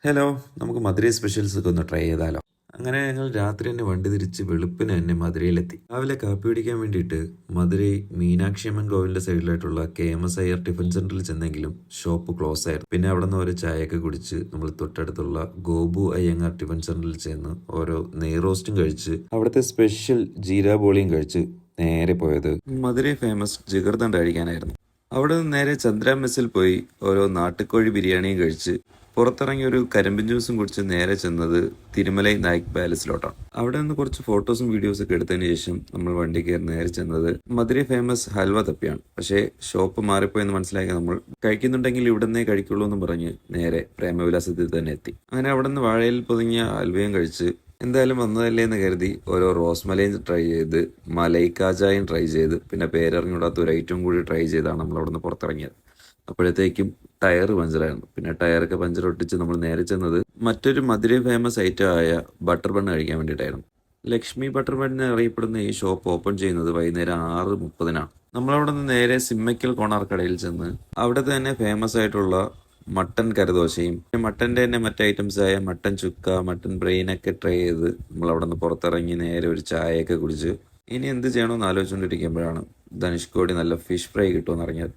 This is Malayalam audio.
ഹലോ, നമുക്ക് മധുരൈ സ്പെഷ്യൽസ് ഒക്കെ ഒന്ന് ട്രൈ ചെയ്താലോ? അങ്ങനെ ഞങ്ങൾ രാത്രി തന്നെ വണ്ടി തിരിച്ച് വെളുപ്പിന് തന്നെ മധുരയിലെത്തി. രാവിലെ കാപ്പി കുടിക്കാൻ വേണ്ടിയിട്ട് മധുരൈ മീനാക്ഷി അമ്മൻ കോവിലിന്റെ സൈഡിലായിട്ടുള്ള KMS അയ്യർ ടിഫിൻ സെന്ററിൽ ചെന്നെങ്കിലും ഷോപ്പ് ക്ലോസ് ആയിരുന്നു. പിന്നെ അവിടെ നിന്ന് ഒരു ചായയൊക്കെ കുടിച്ച് നമ്മൾ തൊട്ടടുത്തുള്ള ഗോപു അയ്യങ്ങാർ ടിഫിൻ സെന്ററിൽ ചെന്ന് ഓരോ നെയ് റോസ്റ്റും കഴിച്ച് അവിടുത്തെ സ്പെഷ്യൽ ജീരാ ബോളിയും കഴിച്ച് നേരെ പോയത് മധുരൈ ഫേമസ് ജിഗർദണ്ഡ കഴിക്കാനായിരുന്നു. അവിടെ നിന്ന് നേരെ ചന്ദ്ര മെസ്സിൽ പോയി ഓരോ നാട്ടുകോഴി ബിരിയാണിയും കഴിച്ച് പുറത്തിറങ്ങി ഒരു കരിമ്പിൻ ജ്യൂസും കുടിച്ച് നേരെ ചെന്നത് തിരുമലൈ നായിക് പാലസിലോട്ടാണ്. അവിടെ നിന്ന് കുറച്ച് ഫോട്ടോസും വീഡിയോസും ഒക്കെ എടുത്തതിന് ശേഷം നമ്മൾ വണ്ടി കയറി നേരെ ചെന്നത് മധുരൈ ഫേമസ് ഹൽവ തപ്പിയാണ്. പക്ഷേ ഷോപ്പ് മാറിപ്പോയെന്ന് മനസ്സിലാക്കി നമ്മൾ കഴിക്കുന്നുണ്ടെങ്കിൽ ഇവിടെ നിന്നേ കഴിക്കുള്ളൂ എന്ന് പറഞ്ഞ് നേരെ പ്രേമവിലാസത്തിൽ തന്നെ എത്തി. അങ്ങനെ അവിടെ നിന്ന് വാഴയിൽ പൊതിഞ്ഞ ഹൽവയും കഴിച്ച് എന്തായാലും വന്നതല്ലേ എന്ന് കരുതി ഓരോ റോസ് മലയും ട്രൈ ചെയ്ത് മലൈ കാജായും ട്രൈ ചെയ്ത് പിന്നെ പേരറിഞ്ഞൂടാത്ത ഒരു ഐറ്റം കൂടി ട്രൈ ചെയ്താണ് നമ്മൾ അവിടെ നിന്ന് പുറത്തിറങ്ങിയത്. അപ്പോഴത്തേക്കും ടയർ പഞ്ചറായിരുന്നു. പിന്നെ ടയറൊക്കെ പഞ്ചർ ഒട്ടിച്ച് നമ്മൾ നേരെ ചെന്നത് മറ്റൊരു മധുരൈ ഫേമസ് ഐറ്റം ആയ ബട്ടർ ബണ്ണ് കഴിക്കാൻ വേണ്ടിയിട്ടായിരുന്നു. ലക്ഷ്മി ബട്ടർ ബണ്ണിന് അറിയപ്പെടുന്ന ഈ ഷോപ്പ് ഓപ്പൺ ചെയ്യുന്നത് വൈകുന്നേരം 6:30-നാണ്. നമ്മളവിടെ നിന്ന് നേരെ സിമ്മയ്ക്കൽ കോണാർ കടയിൽ ചെന്ന് അവിടെ തന്നെ ഫേമസ് ആയിട്ടുള്ള മട്ടൻ കരദോശയും മട്ടൻ്റെ തന്നെ മറ്റ് ഐറ്റംസ് ആയ മട്ടൻ ചുക്ക, മട്ടൻ ബ്രെയിനൊക്കെ ട്രൈ ചെയ്ത് നമ്മൾ അവിടെ നിന്ന് പുറത്തിറങ്ങി നേരെ ഒരു ചായയൊക്കെ കുടിച്ച് ഇനി എന്ത് ചെയ്യണമെന്ന് ആലോചിച്ചുകൊണ്ടിരിക്കുമ്പോഴാണ് ധനുഷ്കോടി നല്ല ഫിഷ് ഫ്രൈ കിട്ടുമെന്ന് അറിഞ്ഞത്.